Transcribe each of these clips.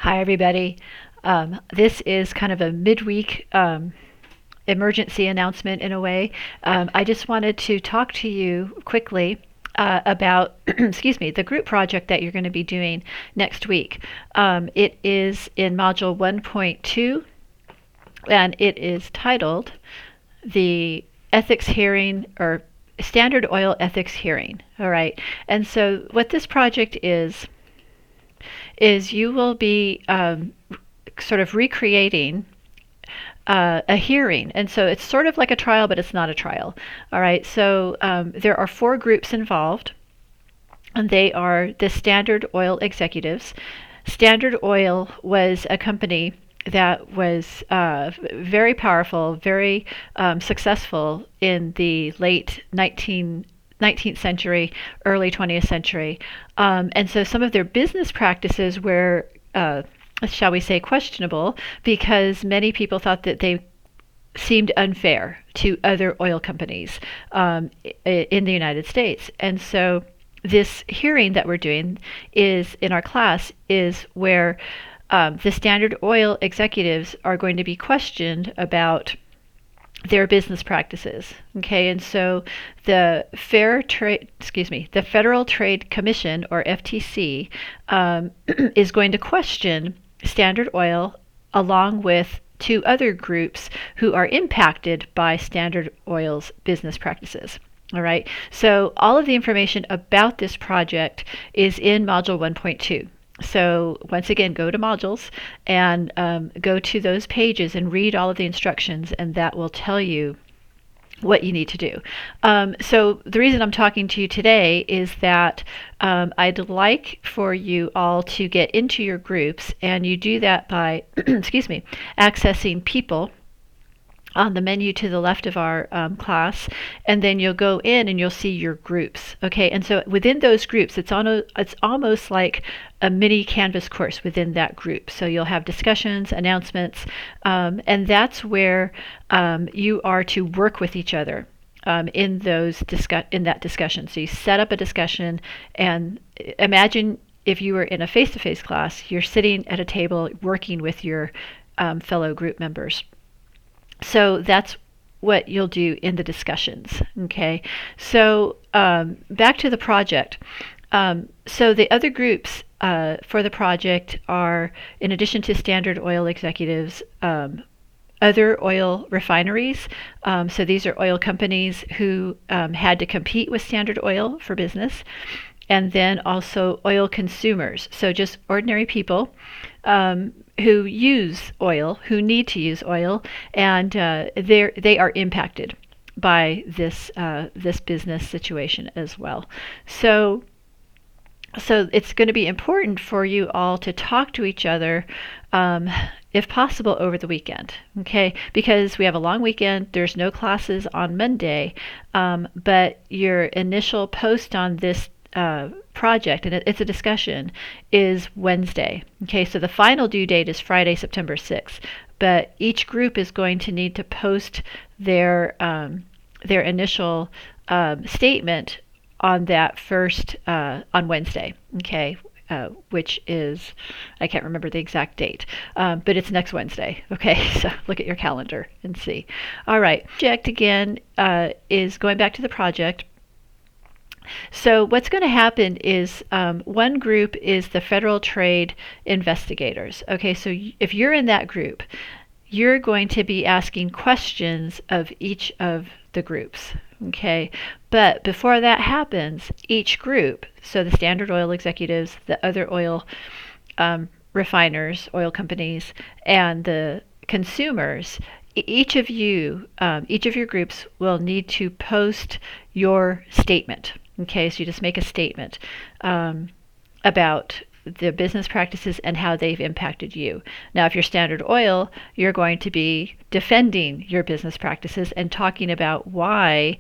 Hi, everybody. This is kind of a midweek emergency announcement in a way. I just wanted to talk to you quickly about, excuse me, the group project that you're going to be doing next week. It is in Module 1.2, and it is titled the Ethics Hearing or Standard Oil Ethics Hearing. All right. And so, what this project is you will be sort of recreating a hearing. And so it's sort of like a trial, but it's not a trial. All right. So there are four groups involved, and they are the Standard Oil executives. Standard Oil was a company that was very powerful, very successful in the late 19th century, early 20th century. And so some of their business practices were, shall we say, questionable because many people thought that they seemed unfair to other oil companies in the United States. And so this hearing that we're doing is in our class is where the Standard Oil executives are going to be questioned about their business practices. Okay, and so the the Federal Trade Commission, or FTC, is going to question Standard Oil along with two other groups who are impacted by Standard Oil's business practices. All right, so all of the information about this project is in Module 1.2. So once again, go to modules and go to those pages and read all of the instructions, and that will tell you what you need to do. So the reason I'm talking to you today is that I'd like for you all to get into your groups, and you do that by, excuse me, accessing people on the menu to the left of our class, and then you'll go in and you'll see your groups. Okay, and so within those groups, it's almost like a mini Canvas course within that group. So you'll have discussions, announcements, and that's where you are to work with each other in that discussion. So you set up a discussion, and imagine if you were in a face-to-face class, you're sitting at a table working with your fellow group members. So that's what you'll do in the discussions. Okay, so back to the project. So the other groups for the project are, in addition to Standard Oil executives, other oil refineries. So these are oil companies who had to compete with Standard Oil for business. And then also oil consumers, so just ordinary people who use oil, who need to use oil, and they are impacted by this business situation as well. So it's going to be important for you all to talk to each other, if possible, over the weekend, okay? Because we have a long weekend. There's no classes on Monday, but your initial post on this project, and it's a discussion, is Wednesday. Okay, so the final due date is Friday, September 6th, but each group is going to need to post their initial statement on that first on Wednesday. Okay. Which is, I can't remember the exact date, but it's next Wednesday. Okay, so look at your calendar and see. All right, project again is going back to the project. So what's going to happen is one group is the Federal Trade Investigators. Okay, so if you're in that group, you're going to be asking questions of each of the groups. Okay, but before that happens, each group, so the Standard Oil executives, the other oil refiners, oil companies, and the consumers, each of your groups will need to post your statement. Okay, so you just make a statement about the business practices and how they've impacted you. Now, if you're Standard Oil, you're going to be defending your business practices and talking about why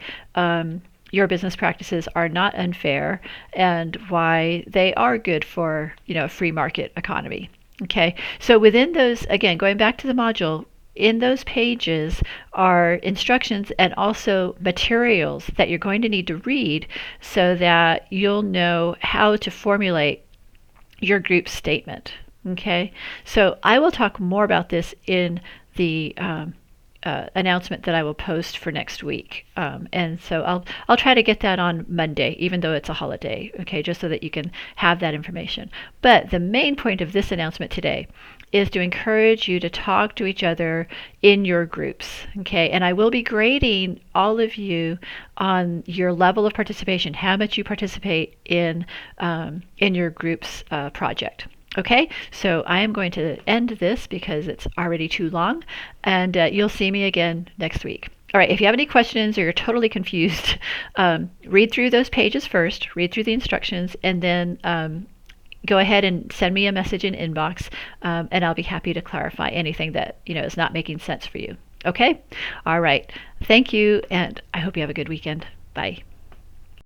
your business practices are not unfair and why they are good for, a free market economy. Okay, so within those, again, going back to the module, in those pages are instructions and also materials that you're going to need to read so that you'll know how to formulate your group statement. Okay, so I will talk more about this in the announcement that I will post for next week, and so I'll try to get that on Monday, even though it's a holiday. Okay, just so that you can have that information. But the main point of this announcement today is to encourage you to talk to each other in your groups. Okay, and I will be grading all of you on your level of participation, how much you participate in your group's project. Okay, so I am going to end this because it's already too long, and you'll see me again next week. All right, if you have any questions or you're totally confused, read through those pages first, read through the instructions, and then go ahead and send me a message in inbox, and I'll be happy to clarify anything that is not making sense for you. Okay? All right. Thank you, and I hope you have a good weekend. Bye.